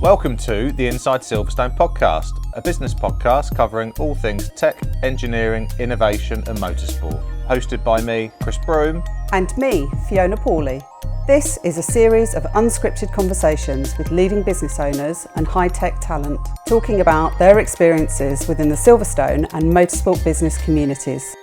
Welcome to the Inside Silverstone podcast, a business podcast covering all things tech, engineering, innovation and motorsport. Hosted by me, Chris Broom. And me, Fiona Pawley. This is a series of unscripted conversations with leading business owners and high-tech talent, talking about their experiences within the Silverstone and motorsport business communities.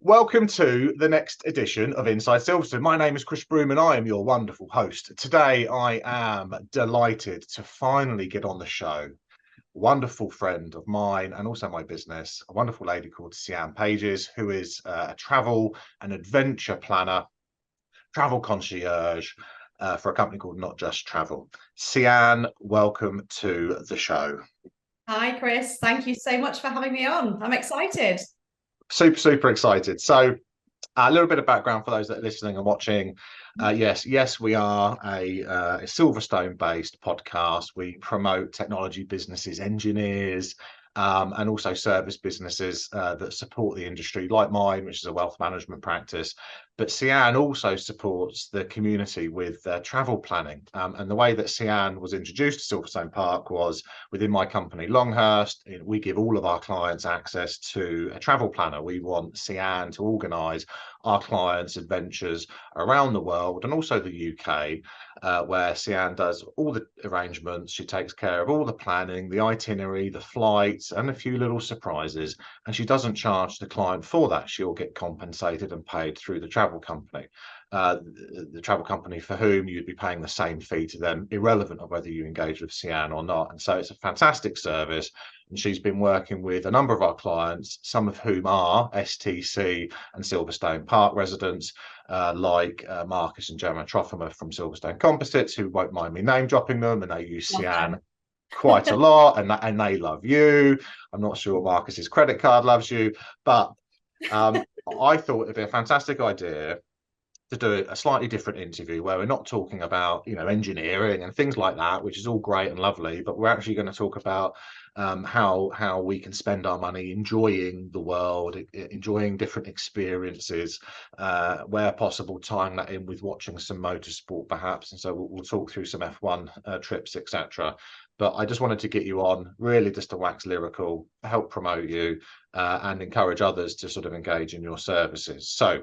Welcome to the next edition of Inside Silverstone. My name is Chris Broom and I am your wonderful host. Today I am delighted to finally get on the show. A wonderful friend of mine and also my business, a wonderful lady called Sian Pages, who is a travel and adventure planner, travel concierge for a company called Not Just Travel. Sian, welcome to the show. Hi, Chris. Thank you so much for having me on. I'm excited. Super excited. So a little bit of background for those that are listening and watching. Yes, we are a Silverstone based podcast. We promote technology businesses, engineers, and also service businesses that support the industry, like mine, which is a wealth management practice. But Sian also supports the community with travel planning. And the way that Sian was introduced to Silverstone Park was within my company, Longhurst. We give all of our clients access to a travel planner. We want Sian to organise our clients' adventures around the world and also the UK, where Sian does all the arrangements. She takes care of all the planning, the itinerary, the flights, and a few little surprises. And she doesn't charge the client for that. She'll get compensated and paid through the travel company. The travel company for whom you'd be paying the same fee to them, irrelevant of whether you engage with Sian or not. And so it's a fantastic service. And she's been working with a number of our clients, some of whom are STC and Silverstone Park residents, like Marcus and Gemma Trofima from Silverstone Composites, who won't mind me name dropping them, and they use Sian quite a lot, and they love you. I'm not sure Marcus's credit card loves you, but I thought it'd be a fantastic idea to do a slightly different interview where we're not talking about, engineering and things like that, which is all great and lovely, but we're actually going to talk about how we can spend our money enjoying the world, enjoying different experiences, where possible, tying that in with watching some motorsport perhaps. And so we'll talk through some F1 trips, etc. But I just wanted to get you on really just to wax lyrical, help promote you, and encourage others to sort of engage in your services. So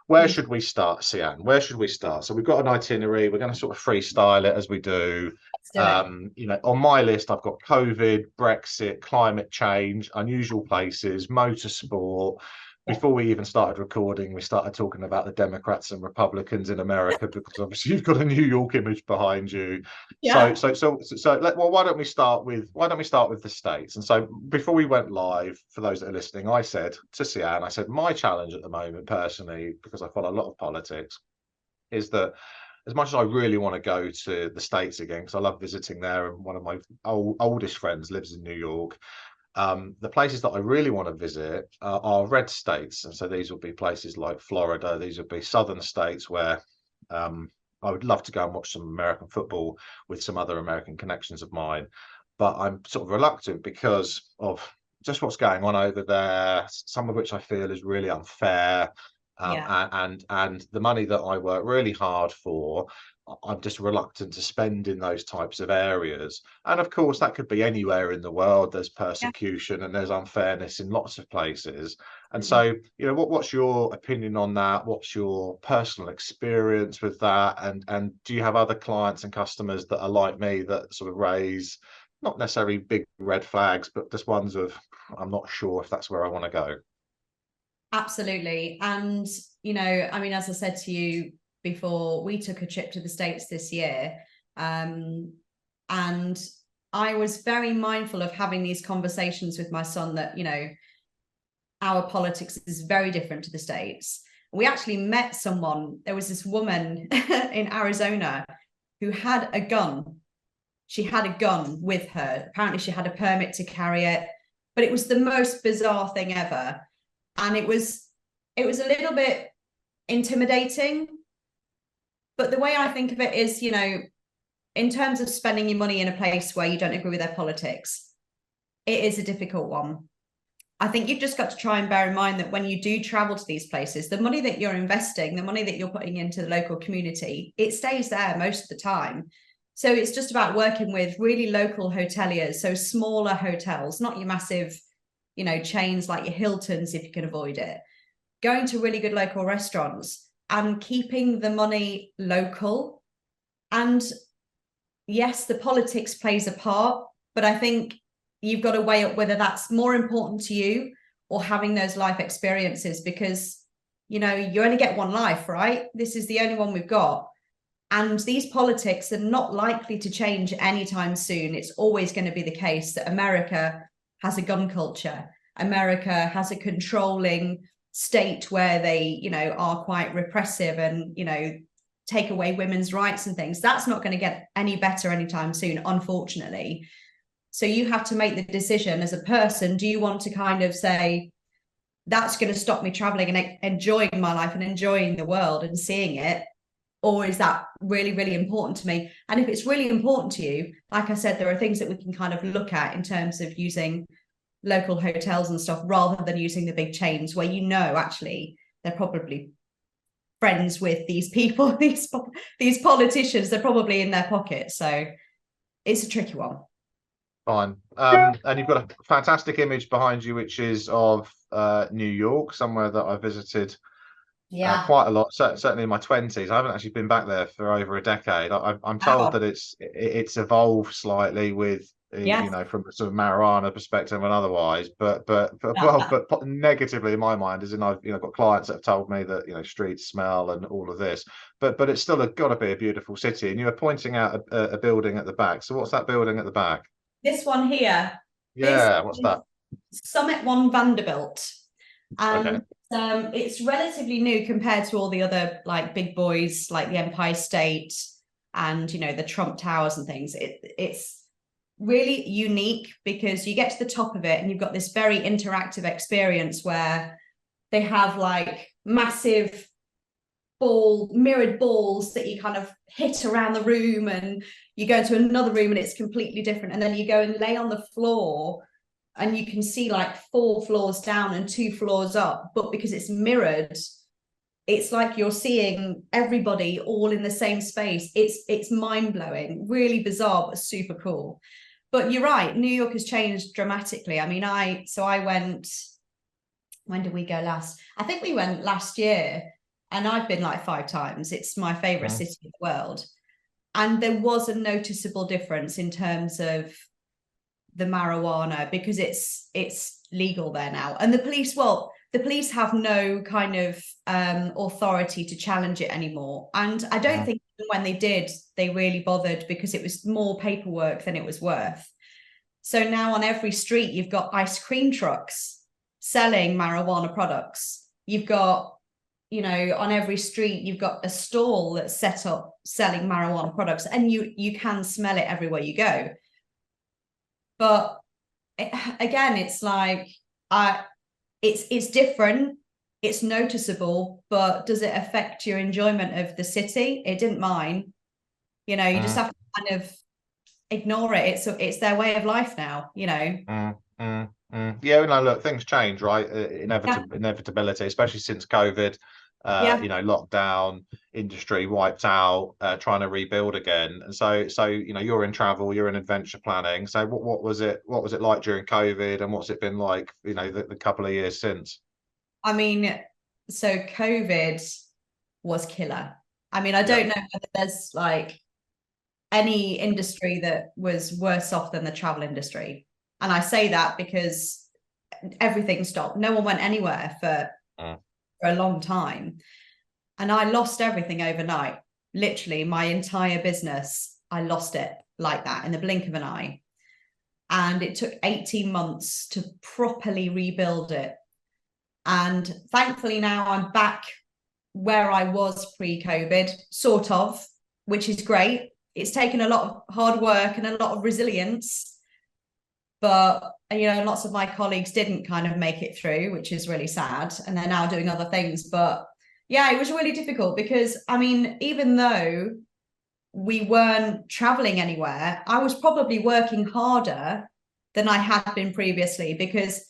where should we start, Sian? Where should we start? So we've got an itinerary. We're going to sort of freestyle it as we do. On my list, I've got COVID, Brexit, climate change, unusual places, motorsport. Before we even started recording, we started talking about the Democrats and Republicans in America, because obviously you've got a New York image behind you. Yeah. So why don't we start with the States? And so before we went live, for those that are listening, I said to Sian, my challenge at the moment, personally, because I follow a lot of politics, is that as much as I really want to go to the States again, because I love visiting there, and one of my oldest friends lives in New York. The places that I really want to visit are red states. And so these will be places like Florida. These would be southern states where I would love to go and watch some American football with some other American connections of mine. But I'm sort of reluctant because of just what's going on over there, some of which I feel is really unfair. And the money that I work really hard for, I'm just reluctant to spend in those types of areas. And of course, that could be anywhere in the world. There's persecution and there's unfairness in lots of places. And so, what's your opinion on that? What's your personal experience with that? And do you have other clients and customers that are like me, that sort of raise not necessarily big red flags, but just ones of, I'm not sure if that's where I want to go? Absolutely. And, as I said to you before, we took a trip to the States this year. And I was very mindful of having these conversations with my son that, our politics is very different to the States. We actually met someone. There was this woman in Arizona who had a gun. She had a gun with her. Apparently she had a permit to carry it, but it was the most bizarre thing ever. And it was a little bit intimidating. But the way I think of it is, in terms of spending your money in a place where you don't agree with their politics, it is a difficult one. I think you've just got to try and bear in mind that when you do travel to these places, the money that you're investing, the money that you're putting into the local community, it stays there most of the time. So it's just about working with really local hoteliers, so smaller hotels, not your massive, you know, chains like your Hiltons if you can avoid it. Going to really good local restaurants and keeping the money local. And yes, the politics plays a part, but I think you've got to weigh up whether that's more important to you or having those life experiences, because, you know, you only get one life, right? This is the only one we've got. And these politics are not likely to change anytime soon. It's always going to be the case that America has a gun culture. America has a controlling state where they, you know, are quite repressive and, you know, take away women's rights and things. That's not going to get any better anytime soon, unfortunately. So you have to make the decision as a person. Do you want to kind of say, that's going to stop me traveling and enjoying my life and enjoying the world and seeing it? Or is that really, really important to me? And if it's really important to you, like I said, there are things that we can kind of look at in terms of using local hotels and stuff rather than using the big chains where, you know, actually they're probably friends with these people, these politicians, they're probably in their pocket. So it's a tricky one. Fine. And you've got a fantastic image behind you, which is of New York, somewhere that I visited quite a lot, certainly in my 20s. I haven't actually been back there for over a decade. I'm told that it's evolved slightly with, you know, from a sort of marijuana perspective and otherwise, but negatively in my mind, as in I've, you know, got clients that have told me that, you know, streets smell and all of this, but it's still got to be a beautiful city. And you were pointing out a building at the back. So what's that building at the back? This one here. Yeah, what's that? Summit One Vanderbilt. Okay. It's relatively new compared to all the other like big boys like the Empire State and, you know, the Trump Towers and things. It's really unique because you get to the top of it and you've got this very interactive experience where they have like massive mirrored balls that you kind of hit around the room, and you go into another room and it's completely different, and then you go and lay on the floor and you can see like 4 floors down and 2 floors up, but because it's mirrored, it's like you're seeing everybody all in the same space. It's mind-blowing, really bizarre, but super cool. But you're right, New York has changed dramatically. I mean, I went, when did we go last? I think we went last year, and I've been like 5 times. It's my favorite city in the world. And there was a noticeable difference in terms of the marijuana because it's legal there now. And the police have no kind of authority to challenge it anymore. And I don't think when they did, they really bothered because it was more paperwork than it was worth. So now on every street, you've got ice cream trucks selling marijuana products. You've got, you know, on every street, you've got a stall that's set up selling marijuana products, and you can smell it everywhere you go. But again, it's like, it's different, it's noticeable, but does it affect your enjoyment of the city? It didn't mine. You know, you just have to kind of ignore it. It's their way of life now, you know. Yeah, no, look, things change, right? Inevitability, especially since COVID. You know, lockdown, industry wiped out, trying to rebuild again. And so you know, you're in travel, you're in adventure planning. So what was it like during COVID, and what's it been like, you know, the couple of years since? I mean, so COVID was killer. I mean, I don't know whether there's like any industry that was worse off than the travel industry. And I say that because everything stopped. No one went anywhere for a long time. And I lost everything overnight. Literally, my entire business, I lost it like that in the blink of an eye. And it took 18 months to properly rebuild it. And thankfully now I'm back where I was pre-COVID, sort of, which is great. It's taken a lot of hard work and a lot of resilience. But, you know, lots of my colleagues didn't kind of make it through, which is really sad. And they're now doing other things. But yeah, it was really difficult because, I mean, even though we weren't traveling anywhere, I was probably working harder than I had been previously because,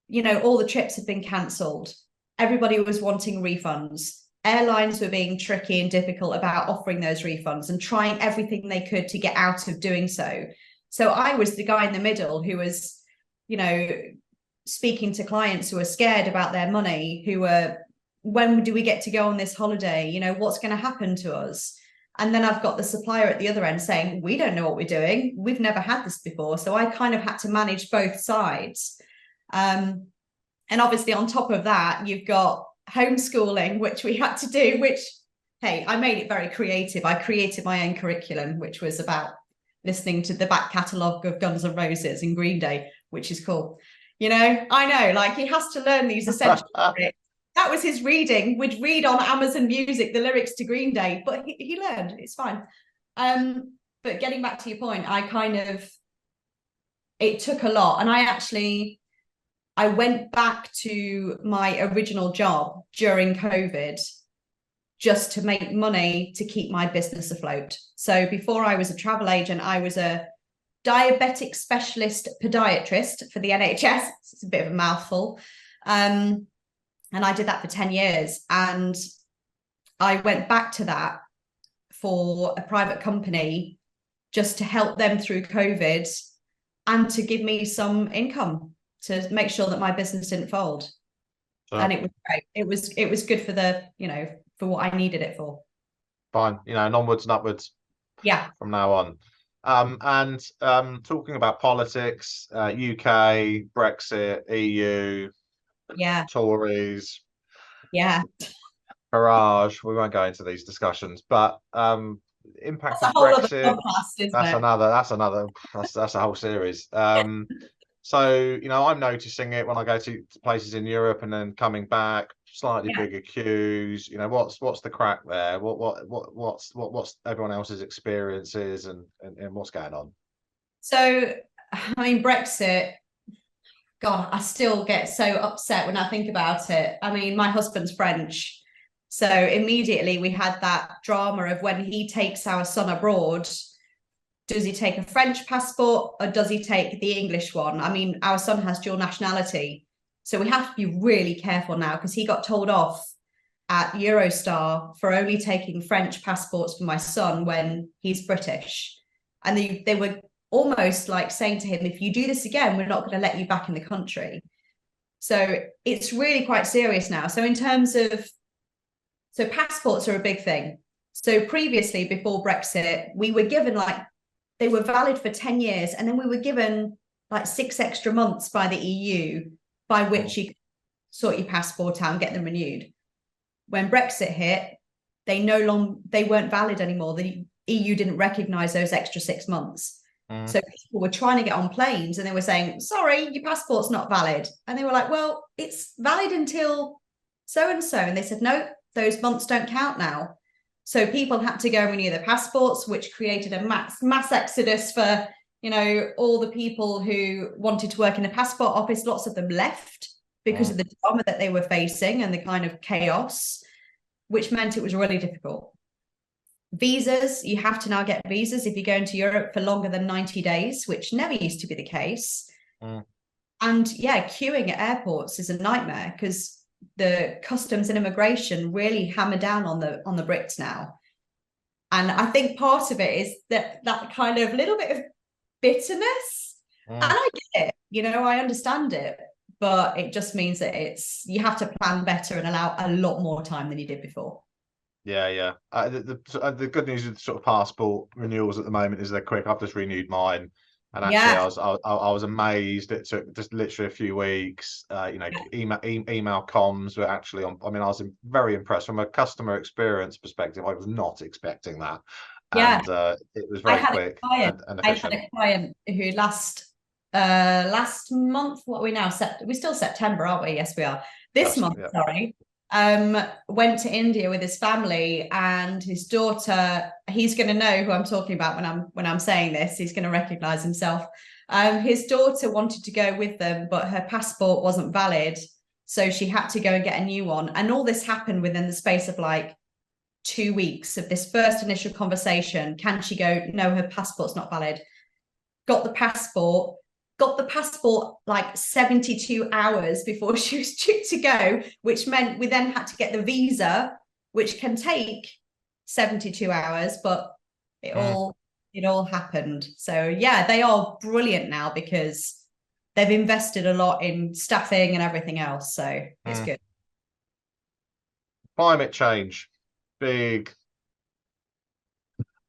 you know, all the trips had been cancelled. Everybody was wanting refunds. airlines were being tricky and difficult about offering those refunds and trying everything they could to get out of doing so. So I was the guy in the middle who was, you know, speaking to clients who are scared about their money, who are, when do we get to go on this holiday? You know, what's going to happen to us? And then I've got the supplier at the other end saying, we don't know what we're doing. We've never had this before. So I kind of had to manage both sides. And obviously on top of that, you've got homeschooling, which we had to do, which, hey, I made it very creative. I created my own curriculum, which was about listening to the back catalogue of Guns N' Roses and Green Day, which is cool. You know, I know, like, he has to learn these essential lyrics. That was his reading. We'd read on Amazon Music the lyrics to Green Day, but he learned. It's fine. But getting back to your point, it took a lot. And I went back to my original job during COVID just to make money to keep my business afloat. So before I was a travel agent, I was a diabetic specialist podiatrist for the NHS. It's a bit of a mouthful. And I did that for 10 years. And I went back to that for a private company just to help them through COVID and to give me some income to make sure that my business didn't fold. Sure. And it was great. It was good for for what I needed it for. Fine. You know, and onwards and upwards. Yeah. From now on. Talking about politics, UK, Brexit, EU, yeah, Tories, yeah, Farage. We won't go into these discussions, but impact of Brexit. That's a whole series. So, you know, I'm noticing it when I go to places in Europe and then coming back, slightly bigger queues. You know, what's the crack there? What's everyone else's experiences and what's going on? So, I mean, Brexit, God, I still get so upset when I think about it. I mean, my husband's French. So immediately we had that drama of when he takes our son abroad, does he take a French passport or does he take the English one? I mean, our son has dual nationality. So we have to be really careful now because he got told off at Eurostar for only taking French passports for my son when he's British. And they were almost like saying to him, if you do this again, we're not going to let you back in the country. So it's really quite serious now. So in terms of, so passports are a big thing. So previously, before Brexit, we were given they were valid for 10 years. And then we were given 6 extra months by the EU by which you could sort your passport out and get them renewed. When Brexit hit, they weren't valid anymore. The EU didn't recognize those extra 6 months. So people were trying to get on planes and they were saying, sorry, your passport's not valid. And they were like, well, it's valid until so-and-so. And they said, no, those months don't count now. So people had to go renew their passports, which created a mass exodus for, all the people who wanted to work in the passport office. Lots of them left because of the drama that they were facing and the kind of chaos, which meant it was really difficult. Visas, you have to now get visas if you go into Europe for longer than 90 days, which never used to be the case. And queuing at airports is a nightmare because the customs and immigration really hammer down on the Brits now. And I think part of it is that kind of little bit of bitterness. And I get it, I understand it, but it just means that you have to plan better and allow a lot more time than you did before. Yeah. The good news with sort of passport renewals at the moment is they're quick. I've just renewed mine, and actually I was amazed. It took just literally a few weeks. Email comms were actually on. I mean, I was very impressed from a customer experience perspective. I was not expecting that. And it was very quick and efficient. I had a client who last month, what are we now? We're still September, aren't we? Yes, we are. This month, sorry. Went to India with his family and his daughter. He's going to know who I'm talking about when I'm saying this. He's going to recognize himself. His daughter wanted to go with them, but her passport wasn't valid, so she had to go and get a new one. And all this happened within the space of 2 weeks of this first initial conversation. Can she go? No, her passport's not valid. Got the passport 72 hours before she was due to go, which meant we then had to get the visa which can take 72 hours, but it all happened. So yeah, they are brilliant now because they've invested a lot in staffing and everything else. So it's good. Climate change, big,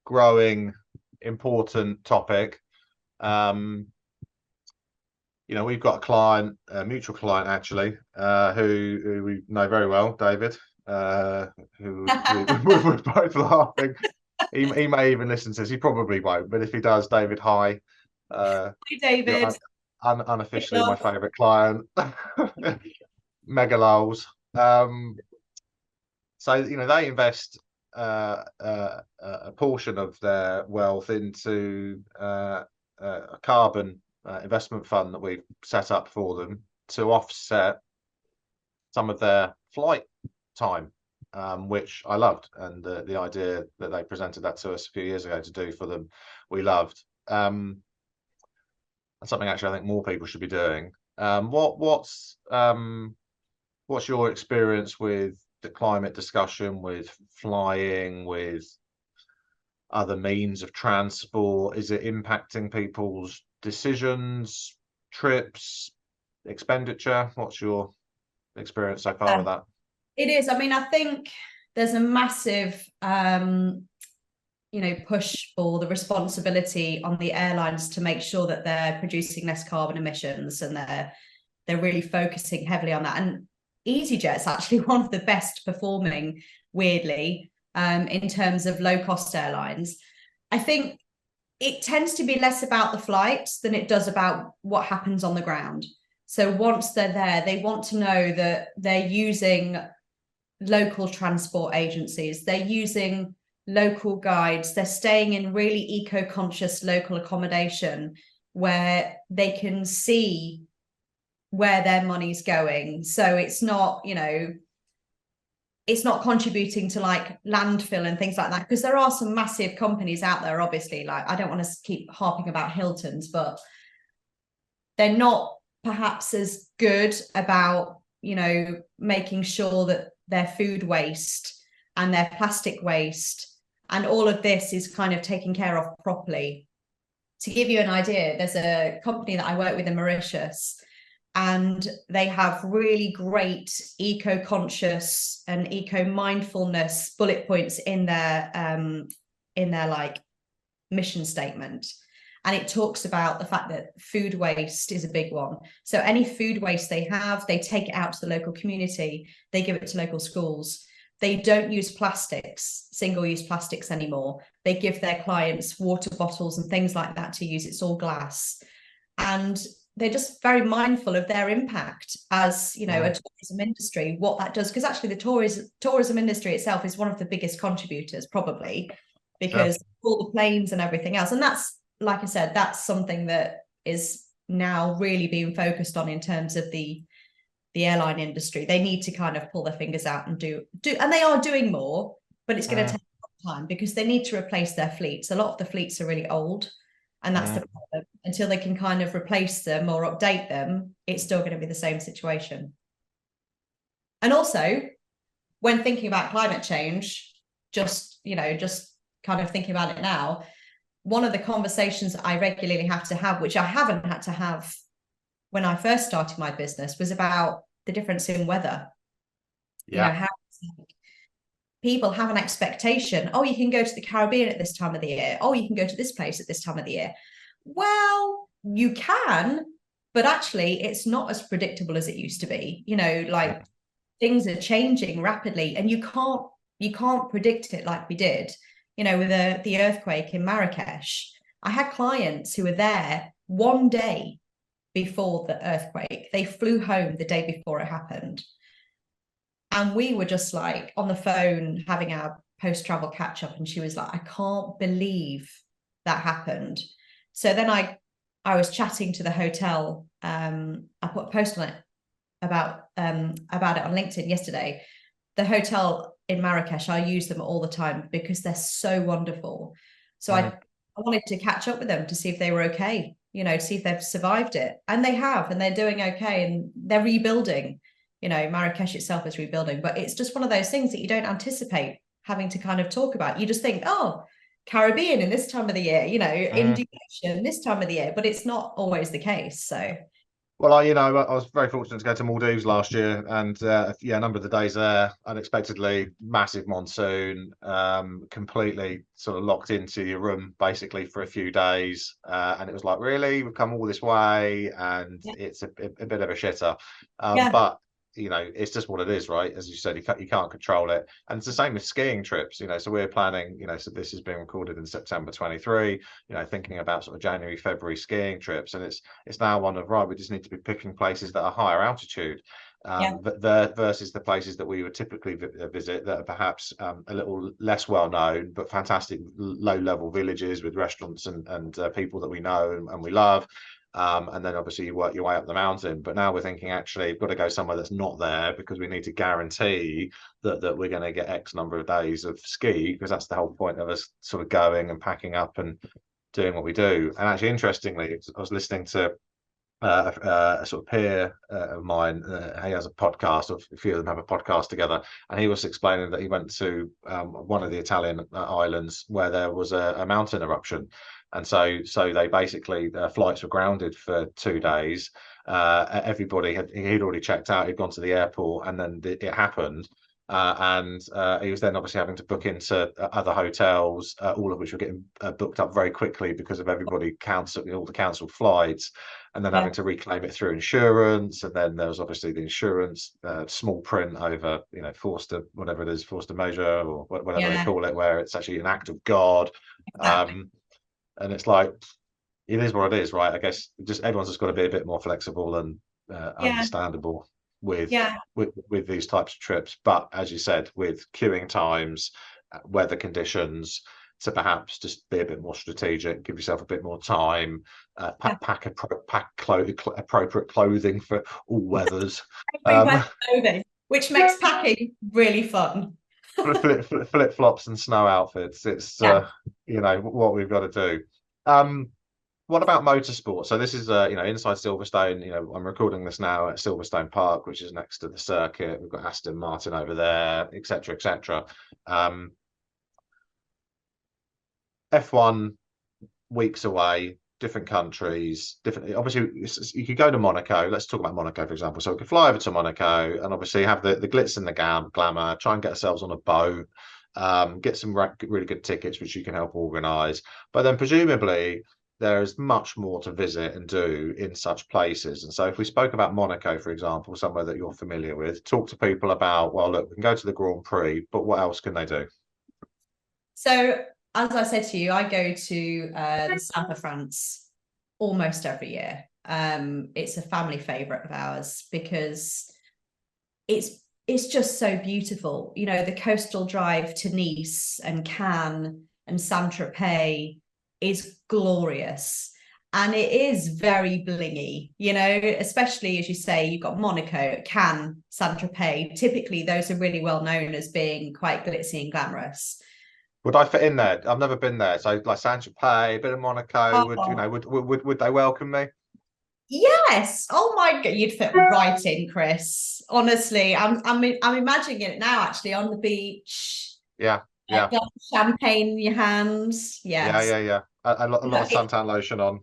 growing, important topic. We've got a client, a mutual client actually, who we know very well, David, who we're both laughing. He may even listen to this. He probably won't, but if he does, David, hi. Hi, David. Unofficially my favourite client. Mega lols. So they invest a portion of their wealth into a carbon investment fund that we've set up for them to offset some of their flight time, which I loved, and the idea that they presented that to us a few years ago to do for them, we loved. And something actually I think more people should be doing. What's your experience with the climate discussion, with flying, with other means of transport? Is it impacting people's decisions, trips, expenditure? What's your experience so far with that? It is. I mean, I think there's a massive push for the responsibility on the airlines to make sure that they're producing less carbon emissions, and they're really focusing heavily on that. And EasyJet's actually one of the best performing, weirdly, in terms of low cost airlines. I think it tends to be less about the flights than it does about what happens on the ground. So once they're there, they want to know that they're using local transport agencies, they're using local guides, they're staying in really eco-conscious local accommodation where they can see where their money's going. So it's not, it's not contributing to like landfill and things like that, because there are some massive companies out there, obviously, like I don't want to keep harping about Hilton's, but they're not perhaps as good about, making sure that their food waste and their plastic waste and all of this is kind of taken care of properly. To give you an idea, there's a company that I work with in Mauritius, and they have really great eco-conscious and eco-mindfulness bullet points in their like mission statement. And it talks about the fact that food waste is a big one. So any food waste they have, they take it out to the local community, they give it to local schools. They don't use plastics, single-use plastics anymore. They give their clients water bottles and things like that to use. It's all glass. And they're just very mindful of their impact as, a tourism industry, what that does. Because actually the tourism industry itself is one of the biggest contributors, probably, because all the planes and everything else. And that's, like I said, that's something that is now really being focused on in terms of the airline industry. They need to kind of pull their fingers out and do, and they are doing more, but it's going to take a long time because they need to replace their fleets. A lot of the fleets are really old, and that's the problem. Until they can kind of replace them or update them, it's still going to be the same situation. And also, when thinking about climate change, just kind of thinking about it now, one of the conversations I regularly have to have, which I haven't had to have when I first started my business, was about the difference in weather. How people have an expectation. Oh, you can go to the Caribbean at this time of the year. Oh, you can go to this place at this time of the year. Well, you can, but actually it's not as predictable as it used to be. Things are changing rapidly, and you can't predict it like we did. With the earthquake in Marrakesh, I had clients who were there one day before the earthquake. They flew home the day before it happened. And we were just like on the phone having our post-travel catch-up, and she was like, I can't believe that happened. So then I was chatting to the hotel. I put a post on it about it on LinkedIn yesterday. The hotel in Marrakesh, I use them all the time because they're so wonderful. So I wanted to catch up with them to see if they were okay, see if they've survived it. And they have, and they're doing okay, and they're rebuilding. you know, Marrakesh itself is rebuilding, but it's just one of those things that you don't anticipate having to kind of talk about. You just think, oh, Caribbean in this time of the year, you know, Indian Ocean this time of the year, but it's not always the case. So Well, I was very fortunate to go to Maldives last year, and a number of the days there, unexpectedly, massive monsoon, completely sort of locked into your room basically for a few days, and it was like, really, we've come all this way, and it's a bit of a shitter, but you know, it's just what it is, right? As you said, you can't control it, and it's the same with skiing trips. You know, so we're planning. You know, so this is being recorded in September 23. You know, thinking about sort of January, February skiing trips, and it's now one of, right, we just need to be picking places that are higher altitude, versus the places that we would typically visit that are perhaps a little less well known, but fantastic low level villages with restaurants and people that we know and we love. And then obviously you work your way up the mountain. But now we're thinking, actually, we've got to go somewhere that's not there, because we need to guarantee that we're going to get X number of days of ski, because that's the whole point of us sort of going and packing up and doing what we do. And actually, interestingly, I was listening to a sort of peer of mine. He has a podcast, or a few of them have a podcast together, and he was explaining that he went to one of the Italian islands where there was a mountain eruption. And so they basically, flights were grounded for 2 days. Everybody he'd already checked out. He'd gone to the airport, and then it happened. And he was then obviously having to book into other hotels, all of which were getting booked up very quickly because of everybody all the cancelled flights, and then having to reclaim it through insurance. And then there was obviously the insurance small print over, you know, forced whatever it is, force majeure, or whatever they call it, where it's actually an act of God. Exactly. And it's like, it is what it is, right? I guess just everyone's just got to be a bit more flexible and understandable with these types of trips. But as you said, with queuing times, weather conditions, to perhaps just be a bit more strategic, give yourself a bit more time, pack appropriate clothing for all weathers. Clothing, which makes packing really fun. Flip flops and snow outfits. It's you know, what we've got to do. What about motorsport? So this is you know, inside Silverstone. You know, I'm recording this now at Silverstone Park, which is next to the circuit. We've got Aston Martin over there, etc., etc. F1 weeks away, different countries, different. Obviously, you could go to Monaco. Let's talk about Monaco, for example. So we could fly over to Monaco and obviously have the glitz and the glamour. Try and get ourselves on a boat. Get some really good tickets, which you can help organise. But then presumably there is much more to visit and do in such places. And so if we spoke about Monaco, for example, somewhere that you're familiar with, talk to people about, well, look, we can go to the Grand Prix, but what else can they do? So as I said to you, I go to the south of France almost every year. It's a family favourite of ours because it's just so beautiful. You know, the coastal drive to Nice and Cannes and Saint-Tropez is glorious. And it is very blingy, you know, especially as you say, you've got Monaco, Cannes, Saint-Tropez. Typically, those are really well known as being quite glitzy and glamorous. Would I fit in there? I've never been there. So like Saint-Tropez, a bit of Monaco, would they welcome me? Yes. Oh my God, you'd fit right in, Chris. Honestly, I'm imagining it now, actually, on the beach. Yeah. Champagne in your hands. Yes. Yeah. A lot of suntan lotion on.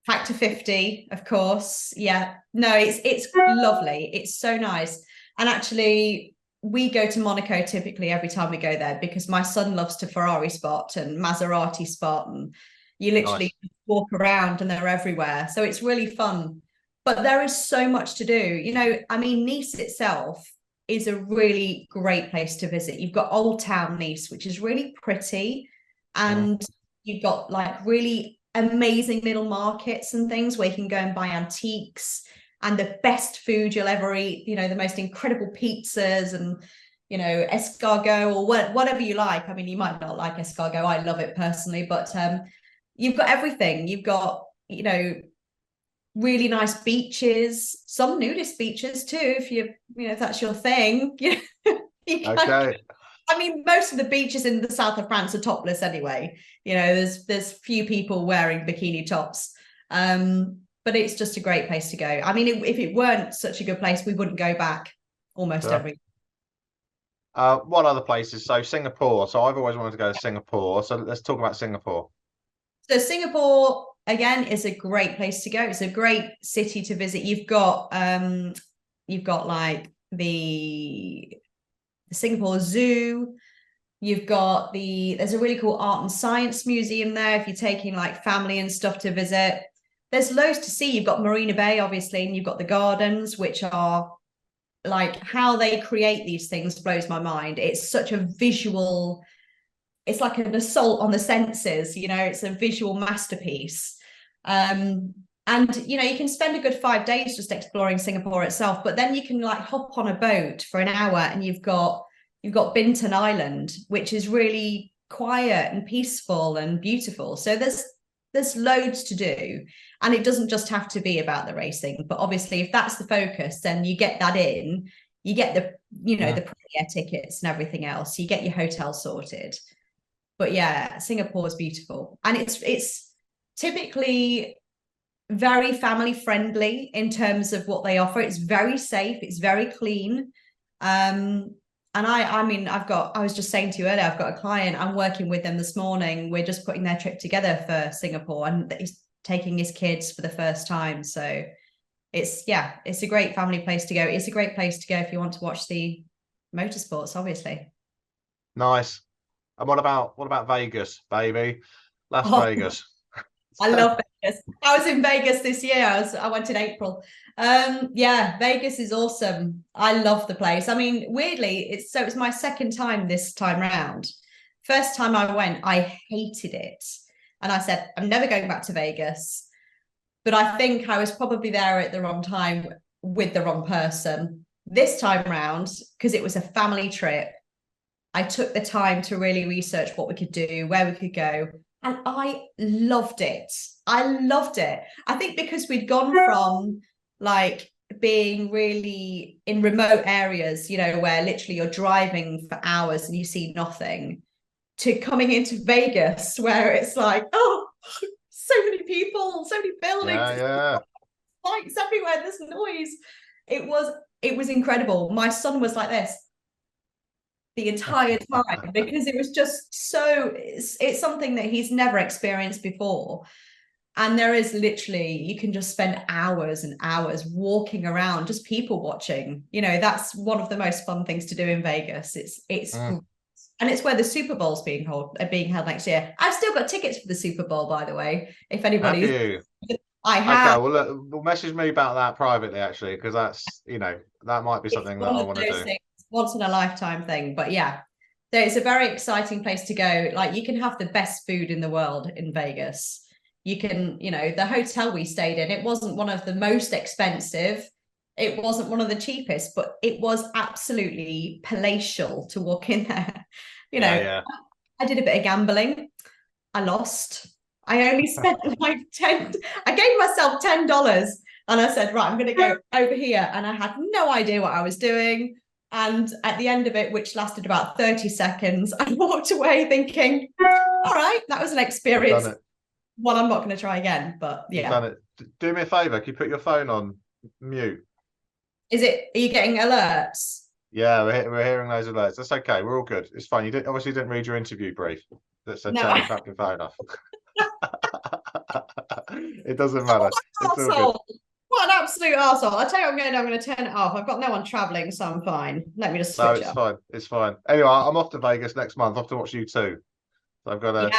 Factor 50, of course. Yeah. No, it's lovely. It's so nice. And actually, we go to Monaco typically every time we go there because my son loves to Ferrari spot and Maserati spot, and you literally walk around and they're everywhere. So it's really fun. But there is so much to do. You know, I mean, Nice itself is a really great place to visit. You've got Old Town Nice, which is really pretty. And you've got like really amazing little markets and things where you can go and buy antiques and the best food you'll ever eat, you know, the most incredible pizzas and, you know, escargot or whatever you like. I mean, you might not like escargot. I love it personally, but you've got everything. You've got, you know, really nice beaches, some nudist beaches too, if if that's your thing. Okay. I mean, most of the beaches in the south of France are topless anyway. You know, there's few people wearing bikini tops. but it's just a great place to go. I mean, if it weren't such a good place, we wouldn't go back almost every. What other places? So Singapore. So I've always wanted to go to Singapore. So let's talk about Singapore. So Singapore, again, is a great place to go. It's a great city to visit. You've got like the Singapore Zoo. You've got there's a really cool art and science museum there if you're taking like family and stuff to visit. There's loads to see. You've got Marina Bay, obviously, and you've got the gardens, which are like how they create these things blows my mind. It's such a visual, it's like an assault on the senses, you know, it's a visual masterpiece. And you know, you can spend a good 5 days just exploring Singapore itself, but then you can like hop on a boat for an hour and you've got Bintan Island, which is really quiet and peaceful and beautiful. So there's loads to do, and it doesn't just have to be about the racing, but obviously if that's the focus, then you get that in, you get the, you know, the premier tickets and everything else, you get your hotel sorted. But yeah, Singapore is beautiful, and it's typically very family friendly in terms of what they offer. It's very safe, it's very clean. And I mean, I was just saying to you earlier, I've got a client, I'm working with them this morning. We're just putting their trip together for Singapore, and he's taking his kids for the first time. So it's a great family place to go. It's a great place to go if you want to watch the motorsports, obviously. Nice. And what about Vegas, baby? Las Vegas. I love Vegas. I was in Vegas this year. I went in April. Yeah, Vegas is awesome. I love the place. I mean, weirdly, it's my second time this time round. First time I went, I hated it. And I said, I'm never going back to Vegas. But I think I was probably there at the wrong time with the wrong person. This time round, because it was a family trip, I took the time to really research what we could do, where we could go. And I loved it. I loved it. I think because we'd gone from like being really in remote areas, you know, where literally you're driving for hours and you see nothing, to coming into Vegas where it's like, oh, so many people, so many buildings, lights everywhere, there's noise. It was incredible. My son was like this the entire time because it was just so, it's something that he's never experienced before. And there is literally, you can just spend hours and hours walking around, just people watching. You know, that's one of the most fun things to do in Vegas. And it's where the Super Bowl's being held next year. I've still got tickets for the Super Bowl, by the way. If anybody, I have. Okay, well, look, message me about that privately, actually, because that's, you know, that might be something that I want to do. Once in a lifetime thing, but yeah, so it's a very exciting place to go. Like, you can have the best food in the world in Vegas. You can, you know, the hotel we stayed in, it wasn't one of the most expensive, it wasn't one of the cheapest, but it was absolutely palatial to walk in there. You know, I did a bit of gambling. I lost. I only spent like I gave myself $10 and I said, right, I'm going to go over here. And I had no idea what I was doing. And at the end of it, which lasted about 30 seconds, I walked away thinking, all right, that was an experience. Well, I'm not going to try again, but yeah. Done it. Do me a favor. Can you put your phone on mute? Are you getting alerts? Yeah, we're hearing those alerts. That's okay. We're all good. It's fine. You obviously didn't read your interview brief that said turn your fucking phone off. It doesn't matter. It's all good. What an absolute arsehole. I'll tell you what I'm going to turn it off. I've got no one travelling, so I'm fine. Let me just switch No, it's fine. It's fine. Anyway, I'm off to Vegas next month. Off to watch you too. So I've got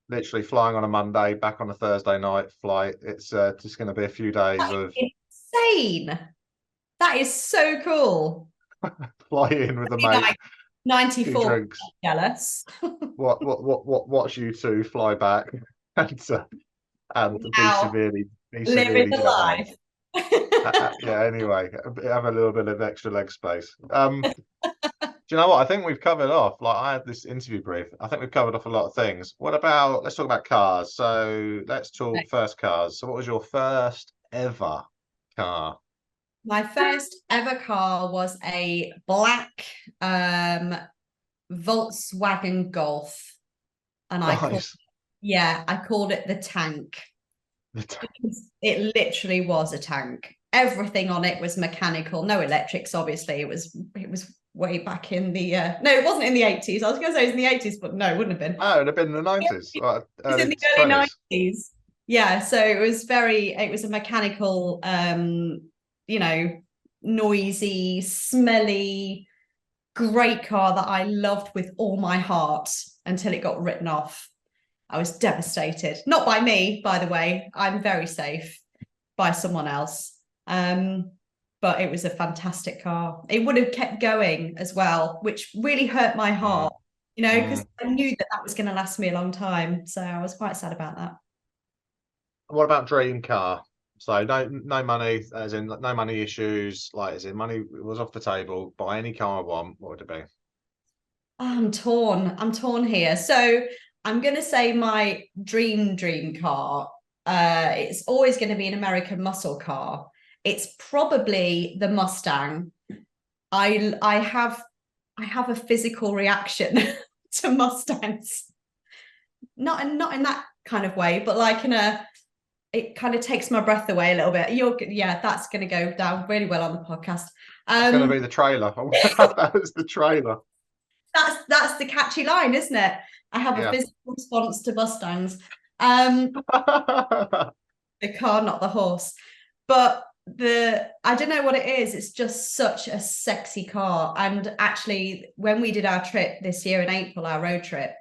literally flying on a Monday, back on a Thursday night flight. It's just going to be a few days of insane. That is so cool. Fly in with a mate. 94 drinks. Jealous. Watch you two fly back and be severely living the life. Yeah, anyway, have a little bit of extra leg space. Do you know what? I think we've covered off. Like, I had this interview brief. I think we've covered off a lot of things. Let's talk about cars. So let's talk first cars. So what was your first ever car? My first ever car was a black Volkswagen Golf. And I called it the Tank. It literally was a tank. Everything on it was mechanical, no electrics. Obviously, it was way back in the no, it wasn't in the 80s. I was going to say it was in the 80s, but no, it wouldn't have been. Oh, it'd have been in the 90s, like It was in early the early 20s. 90s. Yeah, so it was a mechanical, noisy, smelly, great car that I loved with all my heart until it got written off. I was devastated. Not by me, by the way. I'm very safe, by someone else. But it was a fantastic car. It would have kept going as well, which really hurt my heart, because I knew that was going to last me a long time. So I was quite sad about that. What about dream car? So no money, as in no money issues, like as in money was off the table. Buy any car I want. What would it be? I'm torn. I'm torn here. So I'm going to say my dream car. It's always going to be an American muscle car. It's probably the Mustang. I have a physical reaction to Mustangs. Not in that kind of way, but like it kind of takes my breath away a little bit. That's going to go down really well on the podcast. It's going to be the trailer. That was the trailer. That's the catchy line, isn't it? I have a physical response to Mustangs. The car, not the horse. But I don't know what it is. It's just such a sexy car. And actually, when we did our trip this year in April, our road trip,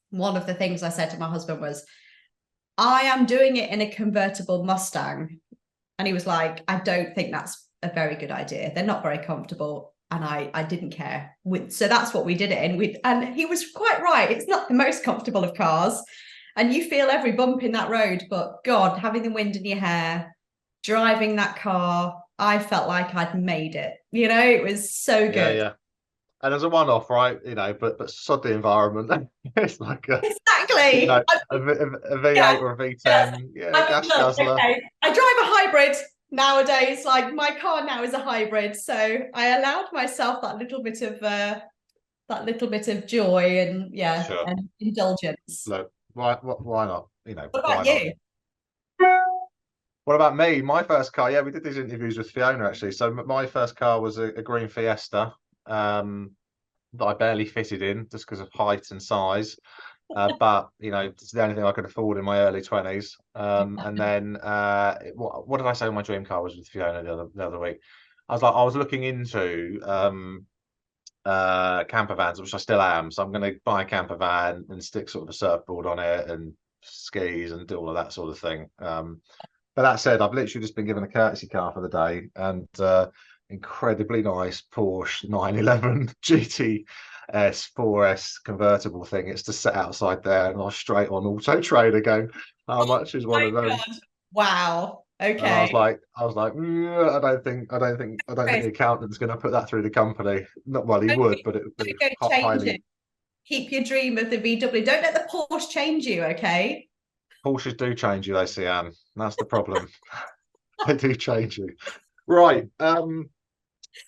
one of the things I said to my husband was, I am doing it in a convertible Mustang. And he was like, I don't think that's a very good idea. They're not very comfortable. And I didn't care. So that's what we did it in. And he was quite right. It's not the most comfortable of cars. And you feel every bump in that road. But God, having the wind in your hair, driving that car, I felt like I'd made it. It was so good. Yeah. And as a one-off, right? But sod the environment. It's like exactly a V8 or a V10. Gas guzzler. Okay. I drive a hybrid nowadays. Like my car now is a hybrid, so I allowed myself that little bit of joy and and indulgence. Look, why not? What about you? What about me? My first car, we did these interviews with Fiona actually. So my first car was a green Fiesta that I barely fitted in just because of height and size. But it's the only thing I could afford in my early 20s. And then what did I say my dream car was with Fiona the other week? I was looking into camper vans, which I still am. So I'm going to buy a camper van and stick sort of a surfboard on it and skis and do all of that sort of thing. But that said, I've literally just been given a courtesy car for the day, and incredibly nice Porsche 911 GTS 4S convertible thing. It's just set outside there, and I was straight on Auto Trader going, how much is one of those? God. Wow. Okay. And I was like, I don't think the accountant's going to put that through the company. Not well, he would, but it would be highly. Keep your dream of the VW. Don't let the Porsche change you, okay? Porsches do change you, though, Sian. That's the problem. They do change you. Right.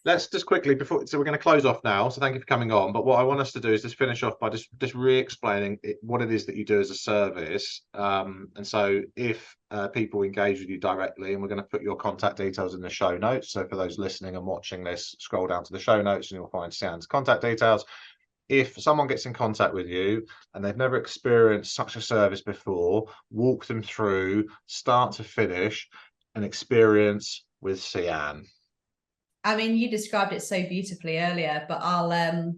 Let's just quickly so we're going to close off now. So thank you for coming on. But what I want us to do is just finish off by just re-explaining what it is that you do as a service. And so if people engage with you directly, and we're going to put your contact details in the show notes. So for those listening and watching this, scroll down to the show notes and you'll find Sian's contact details. If someone gets in contact with you and they've never experienced such a service before, walk them through start to finish an experience with Sian. I mean, you described it so beautifully earlier, but I'll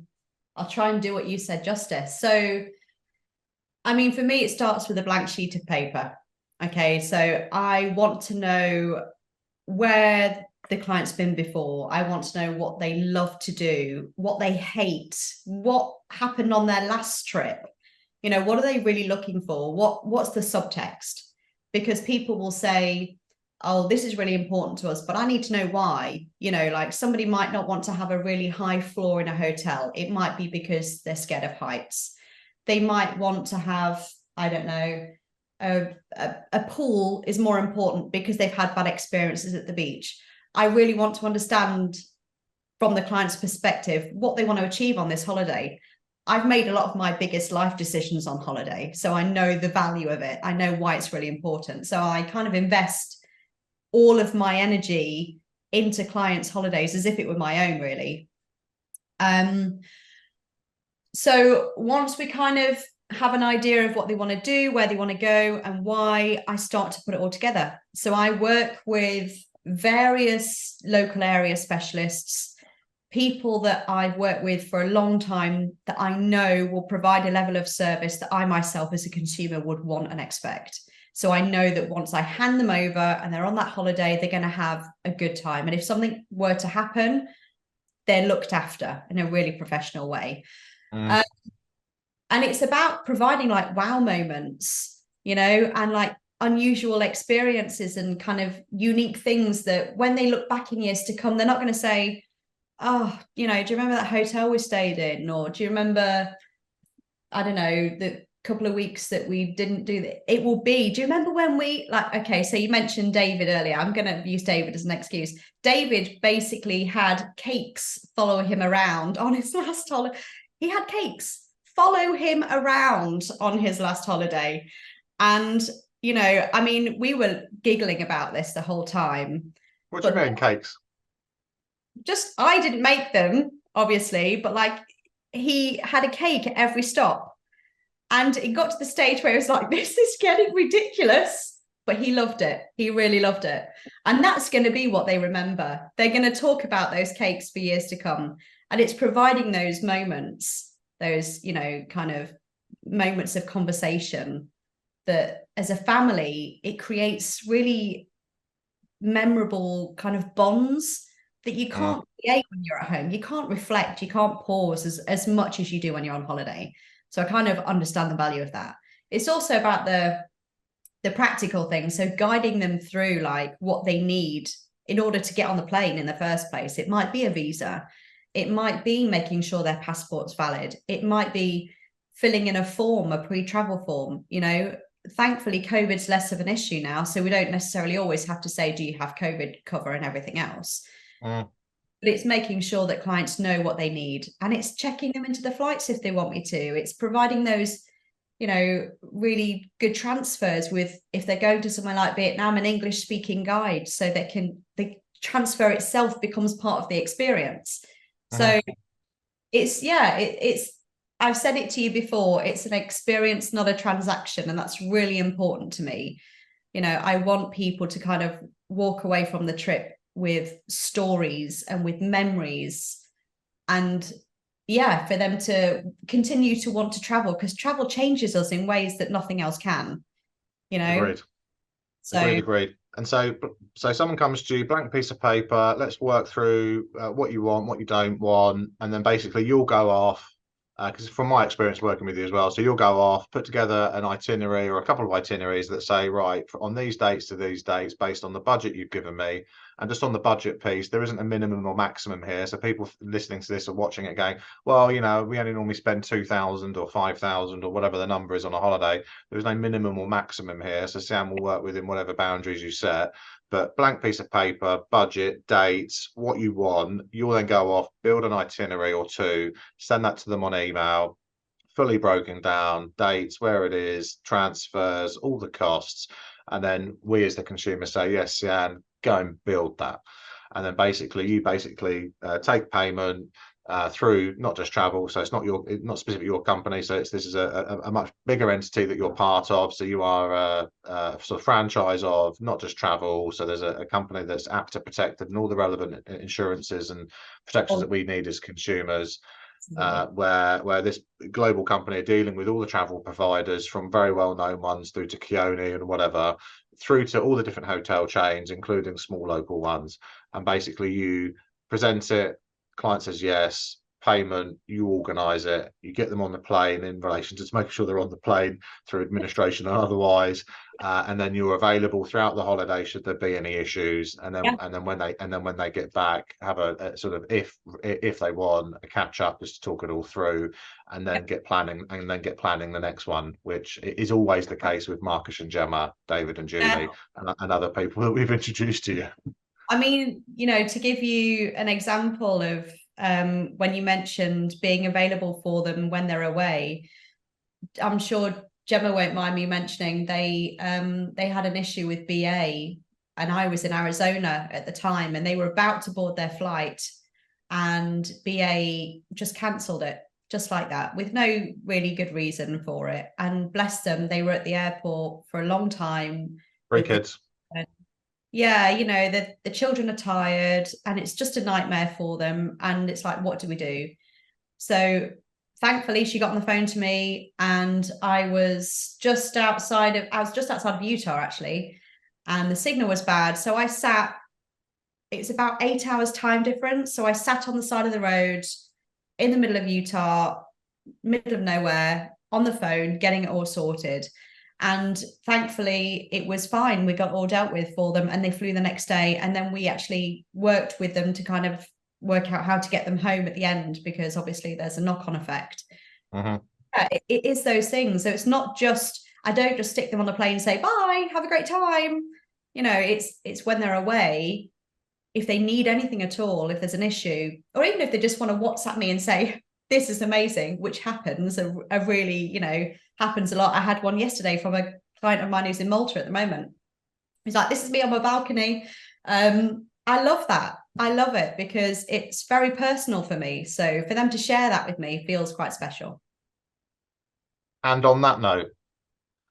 try and do what you said justice. So, I mean, for me, it starts with a blank sheet of paper. Okay, so I want to know where the client's been before. I want to know what they love to do, what they hate, what happened on their last trip. What are they really looking for? What's the subtext? Because people will say, oh, this is really important to us, but I need to know why. Like somebody might not want to have a really high floor in a hotel. It might be because they're scared of heights. They might want to have, I don't know, a pool is more important because they've had bad experiences at the beach. I really want to understand from the client's perspective what they want to achieve on this holiday. I've made a lot of my biggest life decisions on holiday. So I know the value of it. I know why it's really important. So I kind of invest all of my energy into clients' holidays as if it were my own, really. So once we kind of have an idea of what they want to do, where they want to go, and why, I start to put it all together. So I work with various local area specialists, people that I've worked with for a long time that I know will provide a level of service that I myself as a consumer would want and expect. So I know that once I hand them over and they're on that holiday, they're going to have a good time. And if something were to happen, they're looked after in a really professional way. And it's about providing like wow moments, you know, and like unusual experiences and kind of unique things that when they look back in years to come, they're not going to say, oh, you know, do you remember that hotel we stayed in? Or do you remember, I don't know, the couple of weeks that we didn't do that? It will be, do you remember when we, like, okay, so you mentioned David earlier. I'm going to use David as an excuse. David basically had cakes follow him around on his last holiday. He had cakes follow him around on his last holiday. And, you know, I mean, we were giggling about this the whole time. What do you mean, cakes? Just, I didn't make them, obviously, but like he had a cake at every stop. And it got to the stage where it was like, this is getting ridiculous. But he loved it. He really loved it. And that's going to be what they remember. They're going to talk about those cakes for years to come. And it's providing those moments, those, you know, kind of moments of conversation that as a family, it creates really memorable kind of bonds that you can't create when you're at home. You can't reflect, you can't pause as much as you do when you're on holiday. So I kind of understand the value of that. It's also about the practical things. So guiding them through like what they need in order to get on the plane in the first place. It might be a visa. It might be making sure their passport's valid. It might be filling in a form, a pre-travel form. You know, thankfully, COVID's less of an issue now. So we don't necessarily always have to say, do you have COVID cover and everything else? But it's making sure that clients know what they need. And it's checking them into the flights if they want me to. It's providing those, you know, really good transfers with, if they're going to somewhere like Vietnam, an English speaking guide, so the transfer itself becomes part of the experience. So it's I've said it to you before, it's an experience, not a transaction. And that's really important to me. You know, I want people to kind of walk away from the trip with stories and with memories, and for them to continue to want to travel, because travel changes us in ways that nothing else can, you know. Agreed. Agreed. And so someone comes to you, blank piece of paper, let's work through what you want, what you don't want, and then basically you'll go off, because from my experience working with you as well, so you'll go off, put together an itinerary or a couple of itineraries that say, right, on these dates to these dates, based on the budget you've given me. And just on the budget piece, there isn't a minimum or maximum here. So people listening to this or watching it going, well, you know, we only normally spend 2,000 or 5,000 or whatever the number is on a holiday. There's no minimum or maximum here. So Sian will work within whatever boundaries you set. But blank piece of paper, budget, dates, what you want, you'll then go off, build an itinerary or two, send that to them on email, fully broken down, dates, where it is, transfers, all the costs. And then we as the consumer say, yes, Sian, go and build that. And then you take payment through not just travel. So it's not specifically your company. So this is a much bigger entity that you're part of. So you are a sort of franchise of not just travel. So there's a company that's APTA protected and all the relevant insurances and protections that we need as consumers. Where this global company are dealing with all the travel providers, from very well-known ones through to Keone and whatever, through to all the different hotel chains, including small local ones. And basically you present it, client says yes, payment, you organise it, you get them on the plane in relation to making sure they're on the plane through administration and otherwise, and then you're available throughout the holiday should there be any issues, and then when they get back, have a sort of, if they want, a catch up just to talk it all through, and then get planning the next one, which is always the case with Marcus and Gemma, David and Julie, and other people that we've introduced to you. I mean, you know, to give you an example of when you mentioned being available for them when they're away. I'm sure Gemma won't mind me mentioning they had an issue with BA, and I was in Arizona at the time, and they were about to board their flight, and BA just cancelled it just like that with no really good reason for it. And bless them, they were at the airport for a long time. 3 kids. Yeah, you know, the children are tired, and it's just a nightmare for them. And it's like, what do we do? So thankfully she got on the phone to me, and I was just outside of Utah actually, and the signal was bad. So I sat, it's about 8 hours time difference. So I sat on the side of the road in the middle of Utah, middle of nowhere, on the phone, getting it all sorted. And thankfully it was fine. We got all dealt with for them, and they flew the next day. And then we actually worked with them to kind of work out how to get them home at the end, because obviously there's a knock-on effect. Mm-hmm. It is those things. So it's not just, I don't just stick them on a plane and say, bye, have a great time. You know, it's when they're away, if they need anything at all, if there's an issue, or even if they just want to WhatsApp me and say, this is amazing, which happens, a really, you know, happens a lot. I had one yesterday from a client of mine who's in Malta at the moment. He's like, this is me on my balcony. I love that. I love it because it's very personal for me. So for them to share that with me feels quite special. And on that note,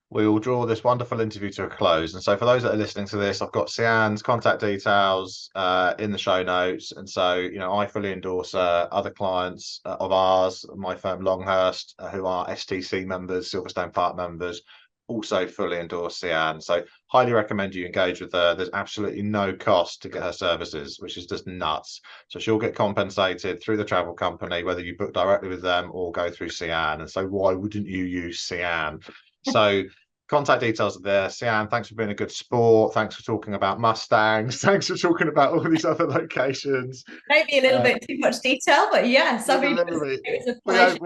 we will draw this wonderful interview to a close. And so for those that are listening to this, I've got Sian's contact details in the show notes. And so, you know, I fully endorse other clients of ours, my firm Longhurst, who are STC members, Silverstone Park members, also fully endorse Sian. So highly recommend you engage with her. There's absolutely no cost to get her services, which is just nuts. So she'll get compensated through the travel company, whether you book directly with them or go through Sian. And so why wouldn't you use Sian? So contact details are there. Sian, thanks for being a good sport. Thanks for talking about Mustangs. Thanks for talking about all these other locations. Maybe a little bit too much detail, but yes, I mean, it was a pleasure.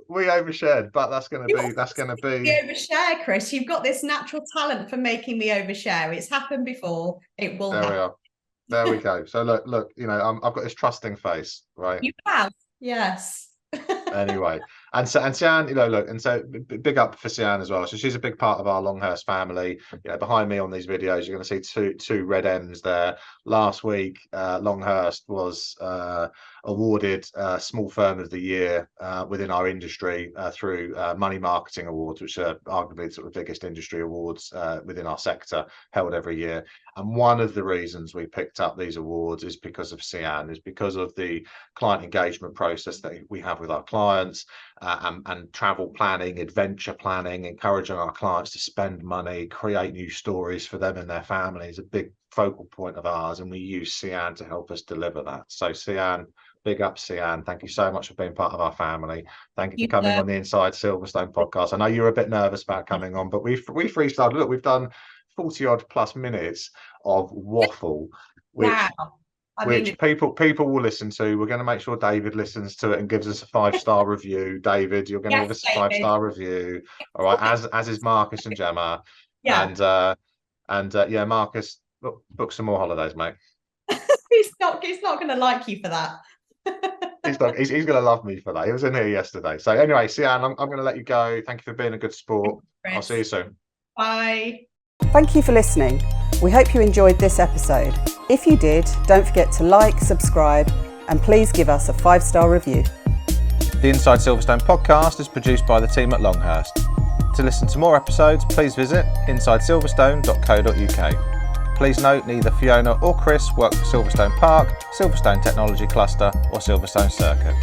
We overshared, but that's going to be overshare, Chris. You've got this natural talent for making me overshare. It's happened before. It will happen. We are. There we go. So look, you know, I've got this trusting face, right? You have, yes. Anyway, and Sian, you know, look, and so big up for Sian as well. So she's a big part of our Longhurst family. You know, behind me on these videos, you're going to see two red M's there. Last week, Longhurst was awarded Small Firm of the Year within our industry through Money Marketing Awards, which are arguably sort of the biggest industry awards within our sector, held every year. And one of the reasons we picked up these awards is because of Sian, is because of the client engagement process that we have with our clients, and travel planning, adventure planning, encouraging our clients to spend money, create new stories for them and their families, a big focal point of ours, and we use Sian to help us deliver that. So Sian, big up Sian. Thank you so much for being part of our family. Thank you for coming on the Inside Silverstone podcast. I know you're a bit nervous about coming on, but we freestyled. Look, we've done 40 odd plus minutes of waffle, which people will listen to. We're going to make sure David listens to it and gives us a 5-star review. David, you're going to give us a 5-star review, all right? As is Marcus and Gemma. Yeah. And yeah, Marcus, book some more holidays, mate. He's not going to like you for that. He's going to love me for that. He was in here yesterday. So anyway, Sian, I'm going to let you go. Thank you for being a good sport. I'll see you soon. Bye. Thank you for listening. We hope you enjoyed this episode. If you did, don't forget to like, subscribe, and please give us a 5-star review. The Inside Silverstone podcast is produced by the team at Longhurst. To listen to more episodes, please visit insidesilverstone.co.uk. Please note neither Fiona or Chris work for Silverstone Park, Silverstone Technology Cluster or Silverstone Circuit.